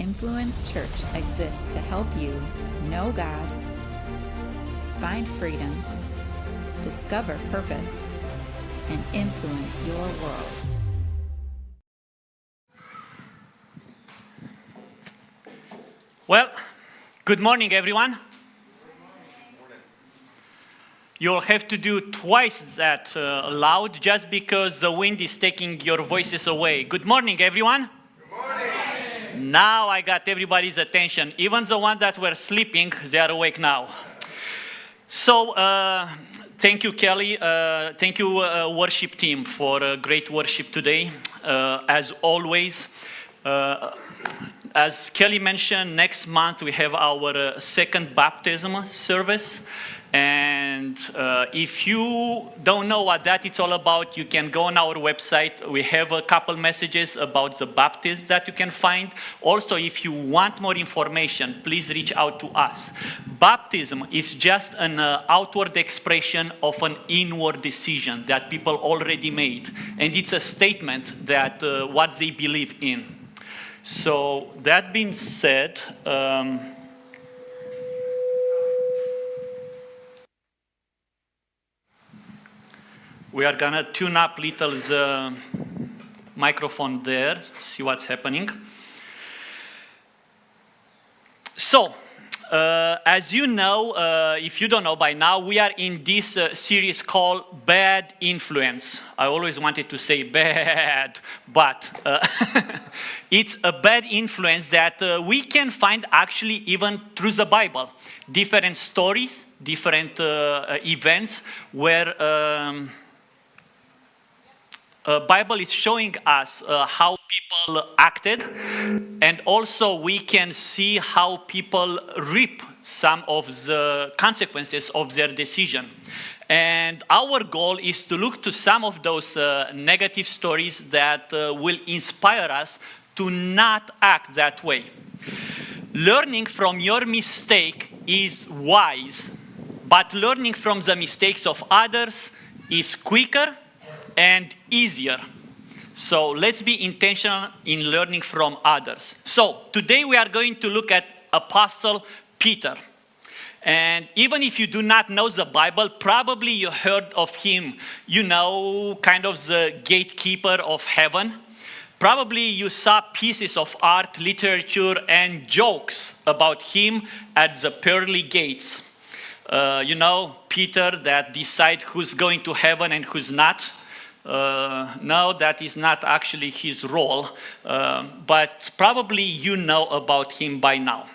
Influence Church exists to help you know God, find freedom, discover purpose, and influence your world. Well, good morning, everyone. You'll have to do twice that loud just because the wind is taking your voices away. Good morning, everyone. Good morning. Now I got everybody's attention. Even the ones that were sleeping, they are awake now. So, thank you, Kelly. Thank you, worship team, for great worship today. As always, as Kelly mentioned, next month we have our second baptism service. And if you don't know what that is all about, you can go on our website. We have a couple messages about the baptism that you can find. Also, if you want more information, please reach out to us. Baptism is just an outward expression of an inward decision that people already made. And it's a statement that what they believe in. So that being said, we are gonna tune up little the microphone there, see what's happening. So, as you know, if you don't know by now, we are in this series called Bad Influence. I always wanted to say bad, but it's a bad influence that we can find actually even through the Bible. Different stories, different events where Bible is showing us how people acted, and also we can see how people reap some of the consequences of their decision. And our goal is to look to some of those negative stories that will inspire us to not act that way. Learning from your mistake is wise, but learning from the mistakes of others is quicker and easier. So let's be intentional in learning from others. So today we are going to look at Apostle Peter. And even if you do not know the Bible, probably you heard of him, you know, kind of the gatekeeper of heaven. Probably you saw pieces of art, literature, and jokes about him at the pearly gates. You know, Peter that decide who's going to heaven and who's not. No, that is not actually his role, but probably you know about him by now.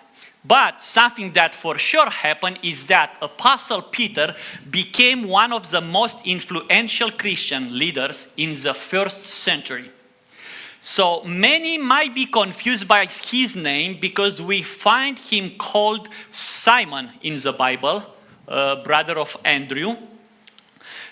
But something that for sure happened is that Apostle Peter became one of the most influential Christian leaders in the first century. So many might be confused by his name because we find him called Simon in the Bible, brother of Andrew.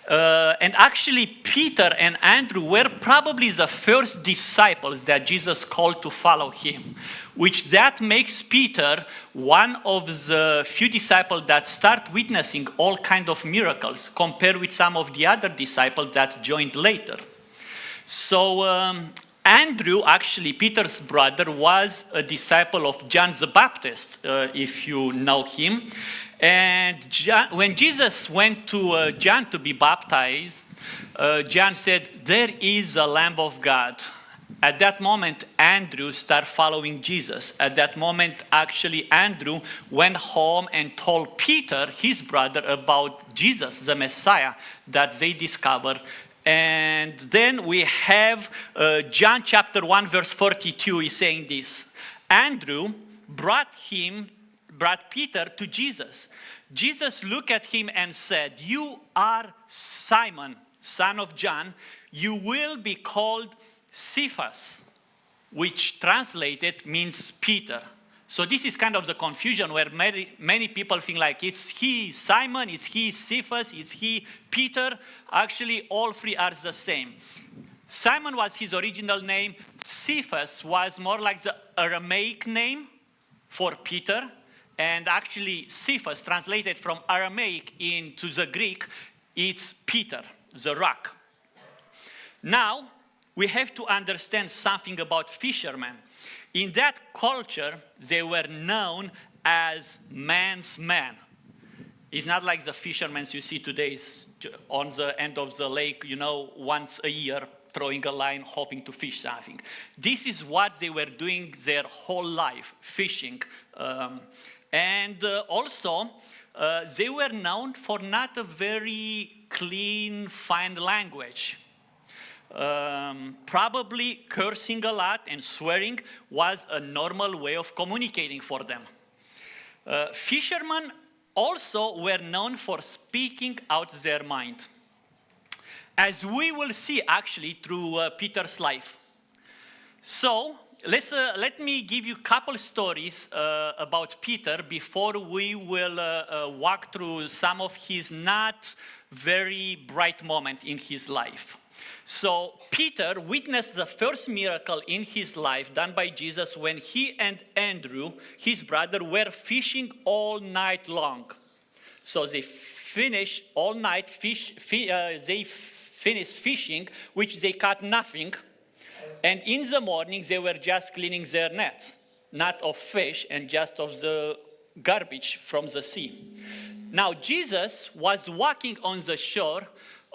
And actually, Peter and Andrew were probably the first disciples that Jesus called to follow him, which that makes Peter one of the few disciples that start witnessing all kinds of miracles compared with some of the other disciples that joined later. So Andrew, actually Peter's brother, was a disciple of John the Baptist, if you know him. And when Jesus went to John to be baptized, John said, "There is a Lamb of God." At that moment, Andrew started following Jesus. At that moment, actually, Andrew went home and told Peter, his brother, about Jesus, the Messiah, that they discovered. And then we have John chapter 1, verse 42 is saying this. Andrew brought Peter to Jesus. Jesus looked at him and said, "You are Simon, son of John. You will be called Cephas," which translated means Peter. So this is kind of the confusion where many people think like it's he Simon, it's he Cephas, it's he Peter. Actually, all three are the same. Simon was his original name. Cephas was more like the Aramaic name for Peter. And actually, Cephas, translated from Aramaic into the Greek, it's Peter, the rock. Now, we have to understand something about fishermen. In that culture, they were known as man's man. It's not like the fishermen you see today on the end of the lake, once a year, throwing a line, hoping to fish something. This is what they were doing their whole life, fishing. Also, they were known for not a very clean, fine language. Probably cursing a lot and swearing was a normal way of communicating for them. Fishermen also were known for speaking out their mind, as we will see actually through Peter's life. So let me give you a couple stories about Peter before we will walk through some of his not very bright moments in his life. So Peter witnessed the first miracle in his life done by Jesus when he and Andrew, his brother, were fishing all night long. So they finished all night they finished fishing, which they caught nothing. And in the morning, they were just cleaning their nets, not of fish and just of the garbage from the sea. Now, Jesus was walking on the shore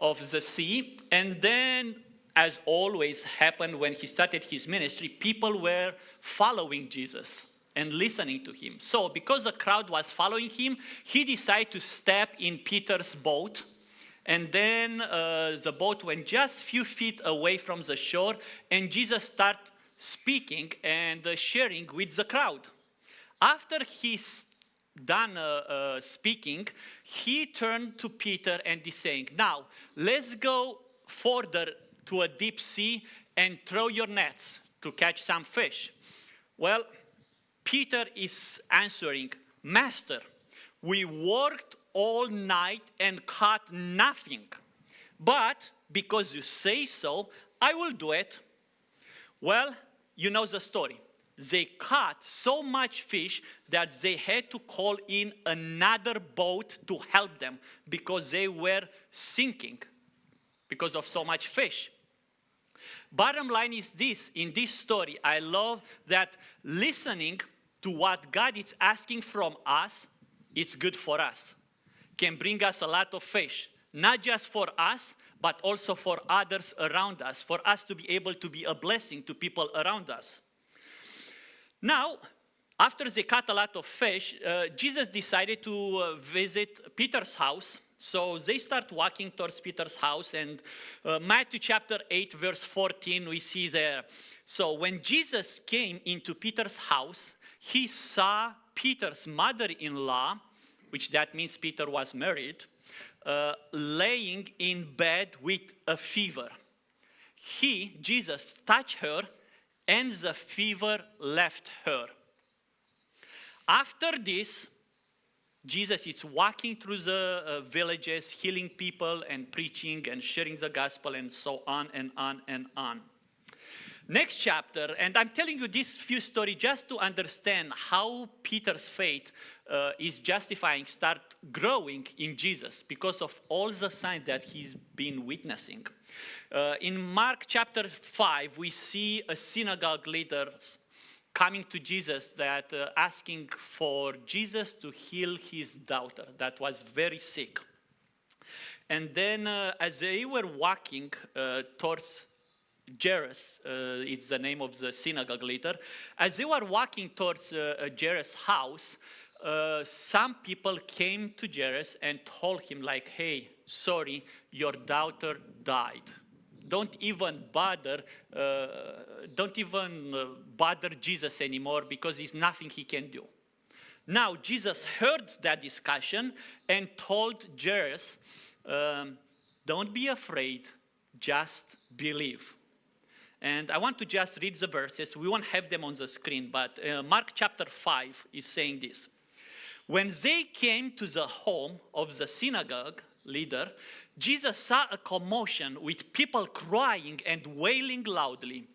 of the sea, and then, as always happened when he started his ministry, people were following Jesus and listening to him. So, because the crowd was following him, he decided to step in Peter's boat. And then the boat went just a few feet away from the shore, and Jesus started speaking and sharing with the crowd. After he's done speaking, he turned to Peter and he's saying, "Now, let's go further to a deep sea and throw your nets to catch some fish." Well, Peter is answering, "Master, we worked all night and caught nothing. But because you say so, I will do it." Well, you know the story. They caught so much fish that they had to call in another boat to help them because they were sinking because of so much fish. Bottom line is this, in this story, I love that listening to what God is asking from us, it's good for us. Can bring us a lot of fish, not just for us, but also for others around us, for us to be able to be a blessing to people around us. Now, after they caught a lot of fish, Jesus decided to visit Peter's house. So they start walking towards Peter's house, and Matthew chapter 8, verse 14, we see there. So when Jesus came into Peter's house, he saw Peter's mother-in-law, which that means Peter was married, laying in bed with a fever. Jesus, touched her, and the fever left her. After this, Jesus is walking through the villages, healing people and preaching and sharing the gospel and so on and on and on. Next chapter, and I'm telling you this few stories just to understand how Peter's faith is start growing in Jesus because of all the signs that he's been witnessing. In Mark chapter 5, we see a synagogue leader coming to Jesus that asking for Jesus to heal his daughter that was very sick. And then as they were walking towards Jairus, it's the name of the synagogue leader. As they were walking towards Jairus' house, some people came to Jairus and told him like, "Hey, sorry, your daughter died. Don't even bother Jesus anymore because there's nothing he can do." Now, Jesus heard that discussion and told Jairus, "Don't be afraid, just believe." And I want to just read the verses. We won't have them on the screen, but Mark chapter 5 is saying this. When they came to the home of the synagogue leader, Jesus saw a commotion with people crying and wailing loudly.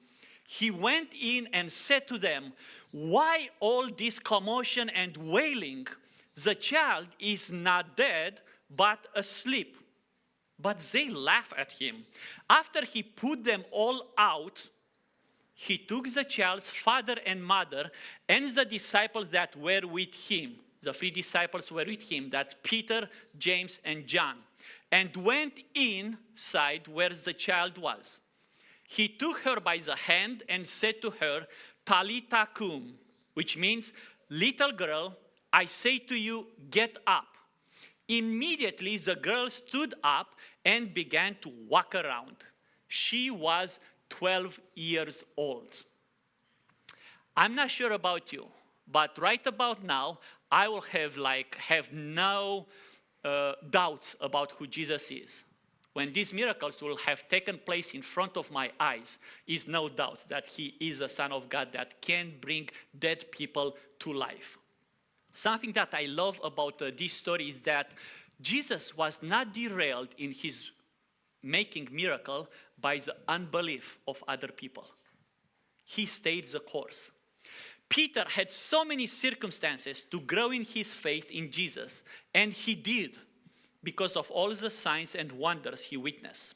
He went in and said to them, "Why all this commotion and wailing? The child is not dead, but asleep." But they laughed at him. After he put them all out, he took the child's father and mother and the disciples that were with him. The 3 disciples were with him, that Peter, James, and John, and went inside where the child was. He took her by the hand and said to her, Talitha cum, which means, little girl, I say to you, get up. Immediately the girl stood up and began to walk around. She was 12 years old. I'm not sure about you, but right about now, I will have no doubts about who Jesus is. When these miracles will have taken place in front of my eyes, is no doubt that he is a Son of God that can bring dead people to life. Something that I love about this story is that Jesus was not derailed in his making miracle by the unbelief of other people. He stayed the course. Peter had so many circumstances to grow in his faith in Jesus, and he did because of all the signs and wonders he witnessed.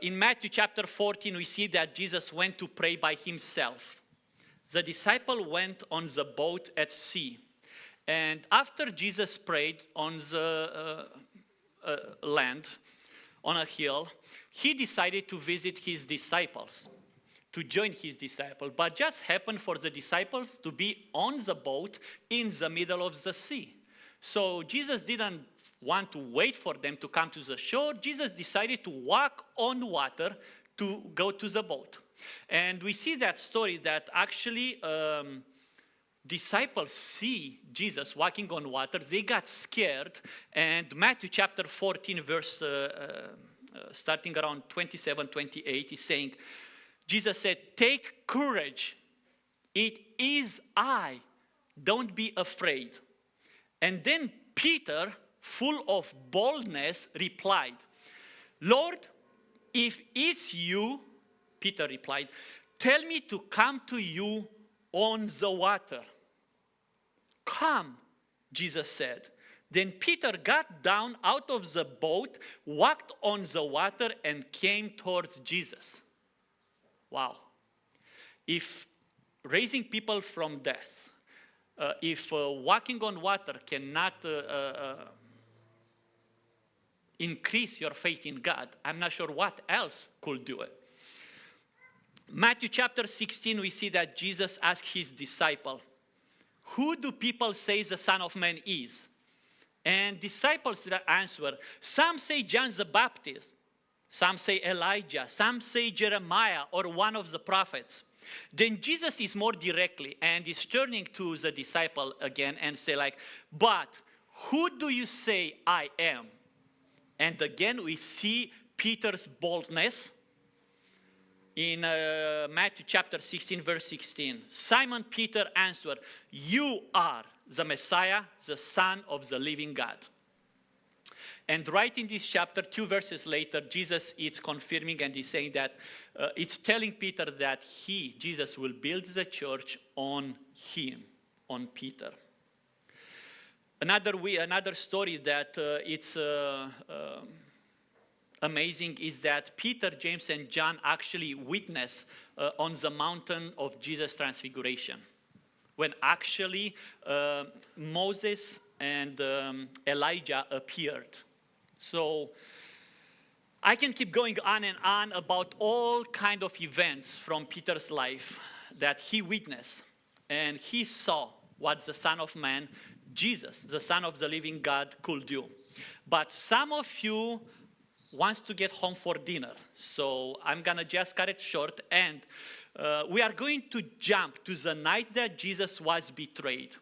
In Matthew chapter 14, we see that Jesus went to pray by himself. The disciple went on the boat at sea. And after Jesus prayed on the land, on a hill, he decided to visit his disciples, to join his disciples. But just happened for the disciples to be on the boat in the middle of the sea. So Jesus didn't want to wait for them to come to the shore. Jesus decided to walk on water to go to the boat. And we see that story that actually disciples see Jesus walking on water. They got scared. And Matthew chapter 14, verse starting around 27, 28, is saying, Jesus said, take courage. It is I. Don't be afraid. And then Peter, full of boldness, replied, Lord, if it's you, Peter replied, tell me to come to you on the water. Come, Jesus said. Then Peter got down out of the boat, walked on the water, and came towards Jesus. Wow. If raising people from death, if walking on water cannot increase your faith in God, I'm not sure what else could do it. Matthew chapter 16, we see that Jesus asked his disciple, who do people say the Son of Man is? And disciples answer, some say John the Baptist, some say Elijah, some say Jeremiah or one of the prophets. Then Jesus is more directly and is turning to the disciple again and say like, but who do you say I am? And again we see Peter's boldness in Matthew chapter 16 verse 16. Simon Peter answered, you are the Messiah, the Son of the living God. And right in this chapter, 2 verses later, Jesus is confirming and he's saying that it's telling Peter that Jesus, will build the church on him, on Peter. Another story that it's amazing is that Peter, James, and John actually witnessed on the mountain of Jesus' transfiguration, when actually Moses and Elijah appeared. So I can keep going on and on about all kind of events from Peter's life that he witnessed, and he saw what the Son of Man, Jesus, the Son of the living God, could do. But some of you wants to get home for dinner, so I'm gonna just cut it short, and we are going to jump to the night that Jesus was betrayed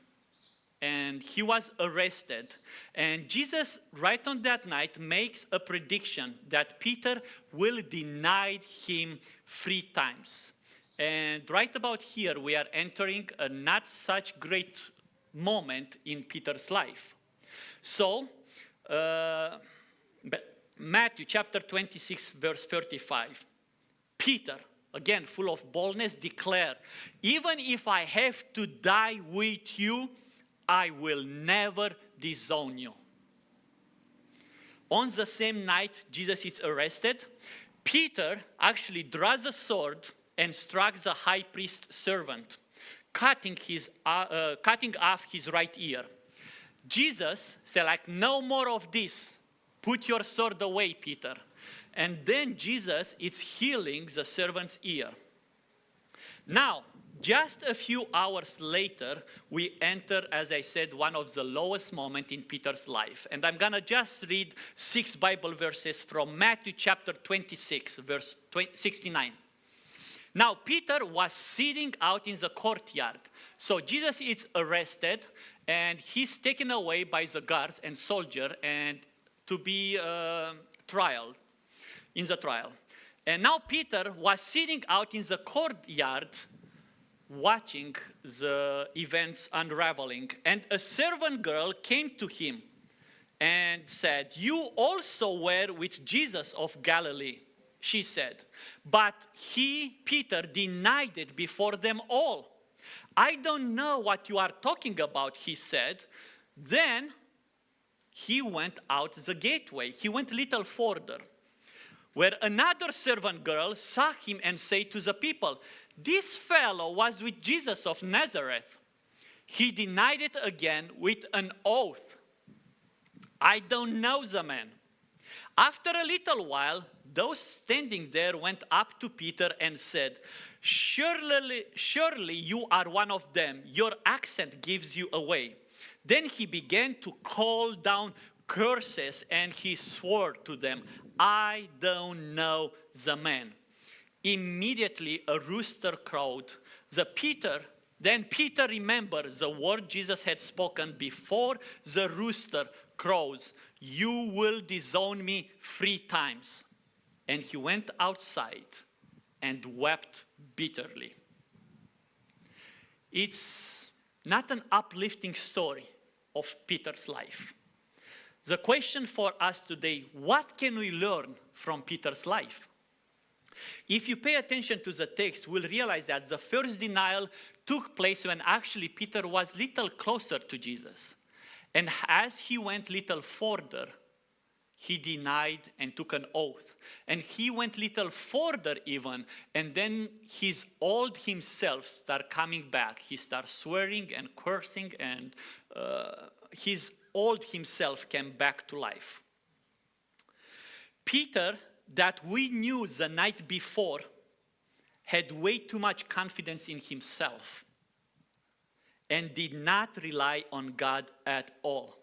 and he was arrested. And Jesus, right on that night, makes a prediction that Peter will deny him 3 times. And right about here, we are entering a not such great moment in Peter's life. So, Matthew chapter 26, verse 35. Peter, again, full of boldness, declared, even if I have to die with you, I will never disown you. On the same night Jesus is arrested, Peter actually draws a sword and struck the high priest's servant, cutting off his right ear. Jesus said, like, no more of this. Put your sword away, Peter. And then Jesus is healing the servant's ear. Now, just a few hours later, we enter, as I said, one of the lowest moments in Peter's life. And I'm going to just read 6 Bible verses from Matthew chapter 26, verse 69. Now, Peter was sitting out in the courtyard. So Jesus is arrested, and he's taken away by the guards and soldier and to be trialed in the trial. And now Peter was sitting out in the courtyard watching the events unraveling. And a servant girl came to him and said, "You also were with Jesus of Galilee," she said. But he, Peter, denied it before them all. "I don't know what you are talking about," he said. Then he went out the gateway. He went a little further, where another servant girl saw him and said to the people, "This fellow was with Jesus of Nazareth." He denied it again with an oath. "I don't know the man." After a little while, those standing there went up to Peter and said, Surely you are one of them. Your accent gives you away." Then he began to call down curses, and he swore to them, "I don't know the man." Immediately a rooster crowed. Then Peter remembered the word Jesus had spoken before the rooster crows, "You will disown me 3 times." And he went outside and wept bitterly. It's not an uplifting story of Peter's life. The question for us today, what can we learn from Peter's life? If you pay attention to the text, we'll realize that the first denial took place when actually Peter was little closer to Jesus. And as he went little further, he denied and took an oath. And he went little further even, and then his old himself started coming back. He started swearing and cursing, and his old himself came back to life. Peter, that we knew the night before, had way too much confidence in himself and did not rely on God at all.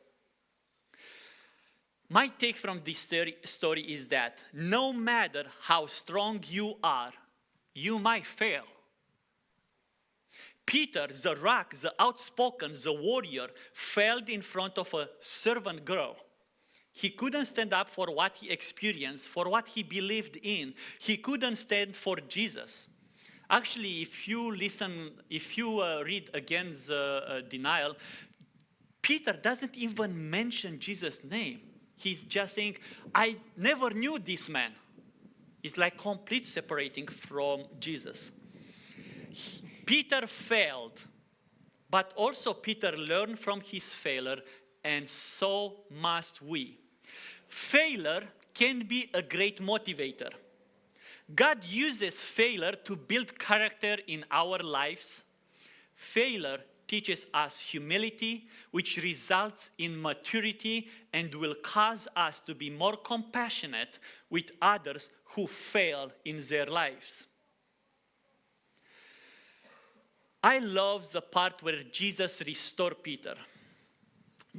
My take from this story is that no matter how strong you are, you might fail. Peter, the rock, the outspoken, the warrior, failed in front of a servant girl. He couldn't stand up for what he experienced, for what he believed in. He couldn't stand for Jesus. Actually, if you read again the denial, Peter doesn't even mention Jesus' name. He's just saying, "I never knew this man." It's like complete separating from Jesus. Peter failed, but also Peter learned from his failure, and so must we. Failure can be a great motivator. God uses failure to build character in our lives. Failure teaches us humility, which results in maturity and will cause us to be more compassionate with others who fail in their lives. I love the part where Jesus restored Peter.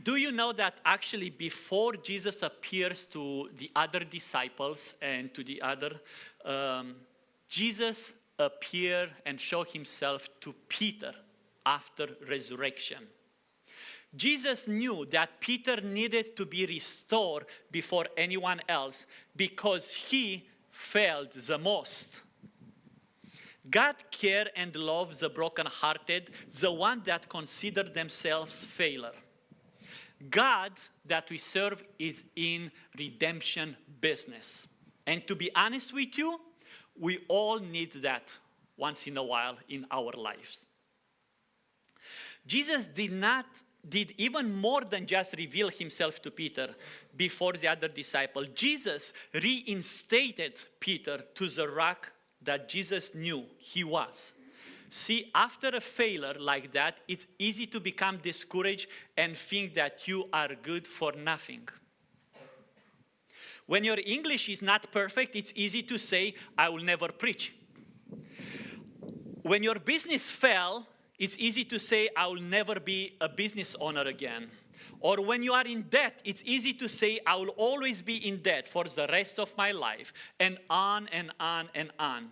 Do you know that actually before Jesus appears to the other disciples and to the other, Jesus appeared and showed himself to Peter after resurrection. Jesus knew that Peter needed to be restored before anyone else because he failed the most. God cares and loves the brokenhearted, the one that consider themselves failure. God that we serve is in redemption business. And to be honest with you, we all need that once in a while in our lives. Jesus did even more than just reveal himself to Peter before the other disciple. Jesus reinstated Peter to the rock that Jesus knew he was. See, after a failure like that, it's easy to become discouraged and think that you are good for nothing. When your English is not perfect, it's easy to say, I will never preach. When your business fell, it's easy to say, I will never be a business owner again. Or when you are in debt, it's easy to say, I will always be in debt for the rest of my life, and on and on and on.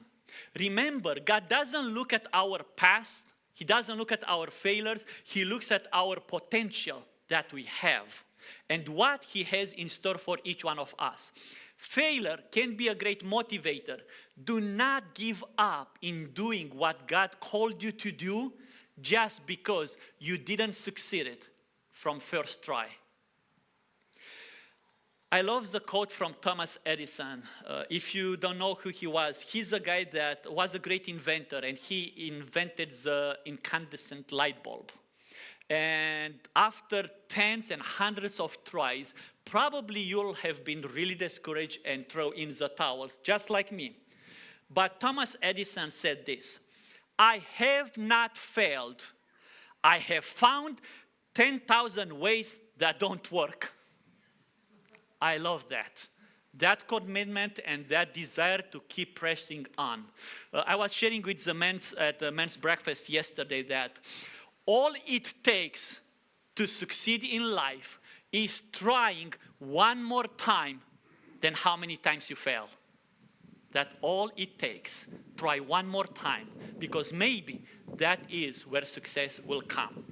Remember, God doesn't look at our past. He doesn't look at our failures. He looks at our potential that we have and what He has in store for each one of us. Failure can be a great motivator. Do not give up in doing what God called you to do just because you didn't succeed it from first try. I love the quote from Thomas Edison. If you don't know who he was, he's a guy that was a great inventor, and he invented the incandescent light bulb. And after tens and hundreds of tries, probably you'll have been really discouraged and throw in the towels, just like me. But Thomas Edison said this: I have not failed. I have found 10,000 ways that don't work. I love that. That commitment and that desire to keep pressing on. I was sharing with the men's at the men's breakfast yesterday that all it takes to succeed in life is trying one more time than how many times you fail. That's all it takes. Try one more time, because maybe that is where success will come.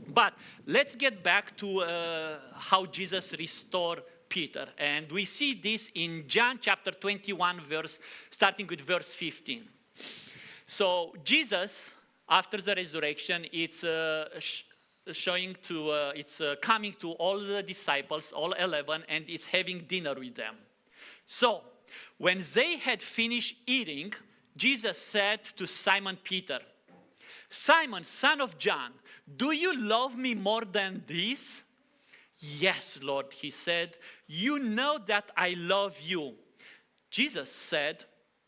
But let's get back to how Jesus restored Peter. And we see this in John chapter 21, starting with verse 15. So Jesus, after the resurrection, it's coming to all the disciples, all 11, and it's having dinner with them. So when they had finished eating, Jesus said to Simon Peter, Simon, son of John, do you love me more than this? Yes, Lord, he said, you know that I love you. Jesus said,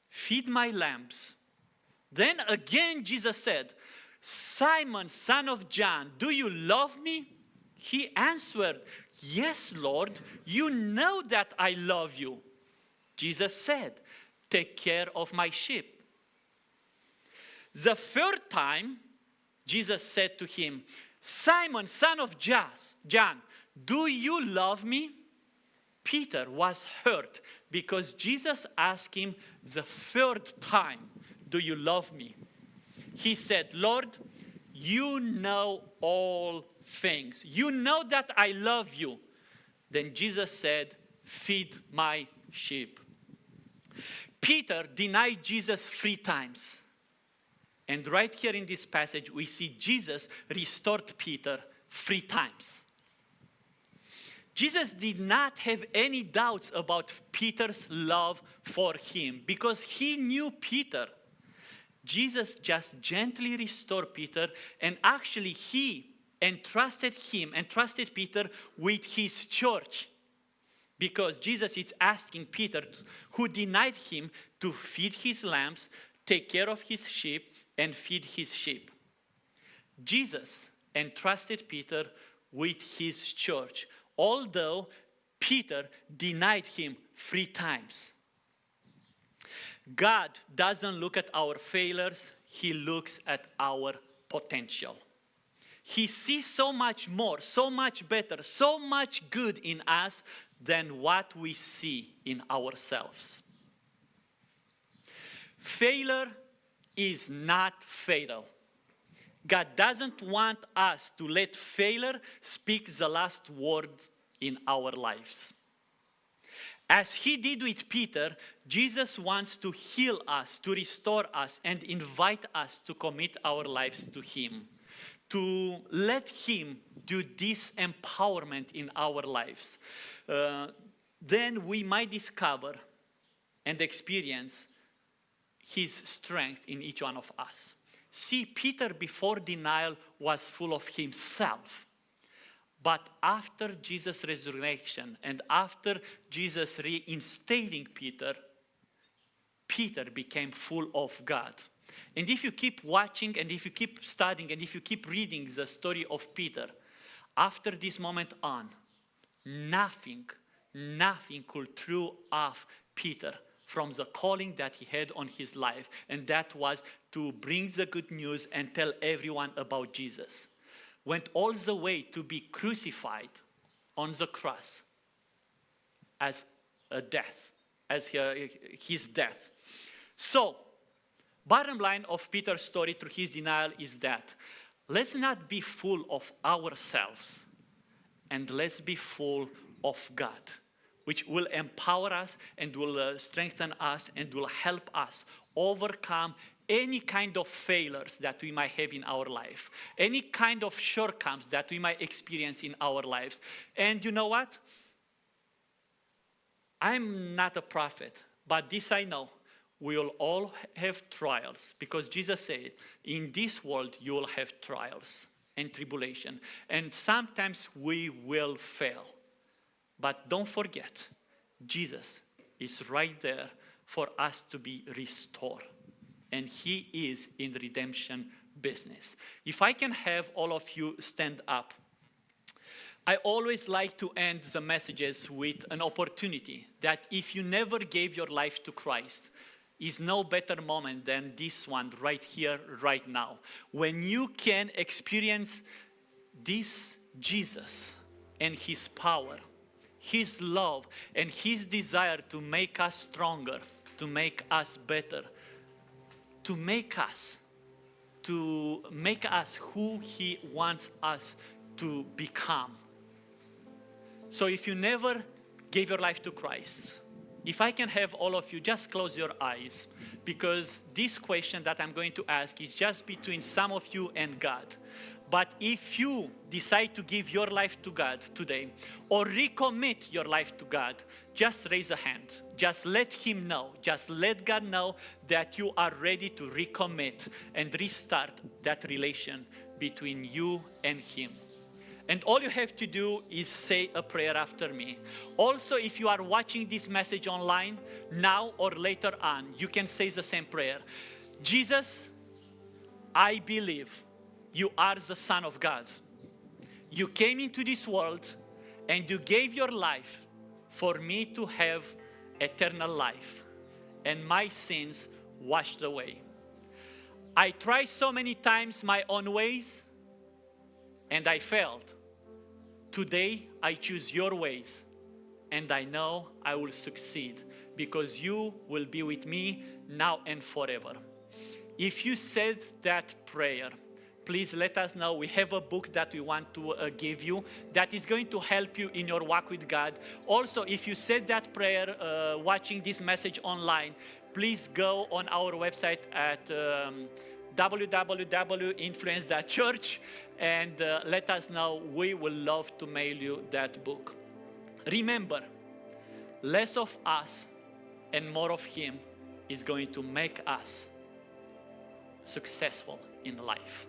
feed my lambs. Then again Jesus said, Simon, son of John, do you love me? He answered, yes, Lord, you know that I love you. Jesus said, take care of my sheep. The third time, Jesus said to him, Simon, son of John, do you love me? Peter was hurt because Jesus asked him the third time, do you love me? He said, Lord, you know all things. You know that I love you. Then Jesus said, feed my sheep. Peter denied Jesus 3 times. And right here in this passage, we see Jesus restored Peter 3 times. Jesus did not have any doubts about Peter's love for him because he knew Peter. Jesus just gently restored Peter, and actually he entrusted Peter with his church. Because Jesus is asking Peter, who denied him, to feed his lambs, take care of his sheep, and feed his sheep. Jesus entrusted Peter with his church, although Peter denied him 3 times. God doesn't look at our failures, He looks at our potential. He sees so much more, so much better, so much good in us than what we see in ourselves. Failure is not fatal. God doesn't want us to let failure speak the last word in our lives. As He did with Peter, Jesus wants to heal us, to restore us, and invite us to commit our lives to Him, to let Him do this empowerment in our lives. Then we might discover and experience His strength in each one of us. See, Peter before denial was full of himself. But after Jesus' resurrection and after Jesus reinstating Peter, Peter became full of God. And if you keep watching, and if you keep studying, and if you keep reading the story of Peter, after this moment on, nothing could throw off Peter from the calling that he had on his life, and that was to bring the good news and tell everyone about Jesus. Went all the way to be crucified on the cross as a death, as his death. So, bottom line of Peter's story through his denial is that let's not be full of ourselves, and let's be full of God, which will empower us and will strengthen us and will help us overcome any kind of failures that we might have in our life, any kind of shortcomings that we might experience in our lives. And you know what? I'm not a prophet, but this I know. We will all have trials, because Jesus said, in this world you will have trials and tribulation. And sometimes we will fail. But don't forget, Jesus is right there for us to be restored. And he is in the redemption business. If I can have all of you stand up. I always like to end the messages with an opportunity that if you never gave your life to Christ, is no better moment than this one right here, right now. When you can experience this Jesus and his power, his love, and his desire to make us stronger, to make us better, to make us who he wants us to become. So if you never gave your life to Christ, if I can have all of you just close your eyes, because this question that I'm going to ask is just between some of you and God. But if you decide to give your life to God today, or recommit your life to God, just raise a hand. Just let him know, just let God know that you are ready to recommit and restart that relation between you and him. And all you have to do is say a prayer after me. Also, if you are watching this message online, now or later on, you can say the same prayer. Jesus, I believe you are the Son of God. You came into this world and you gave your life for me to have eternal life and my sins washed away. I tried so many times my own ways and I failed. Today, I choose your ways, and I know I will succeed because you will be with me now and forever. If you said that prayer, please let us know. We have a book that we want to give you that is going to help you in your walk with God. Also, if you said that prayer watching this message online, please go on our website at www.influence.church and let us know. We will love to mail you that book. Remember, less of us and more of him is going to make us successful in life.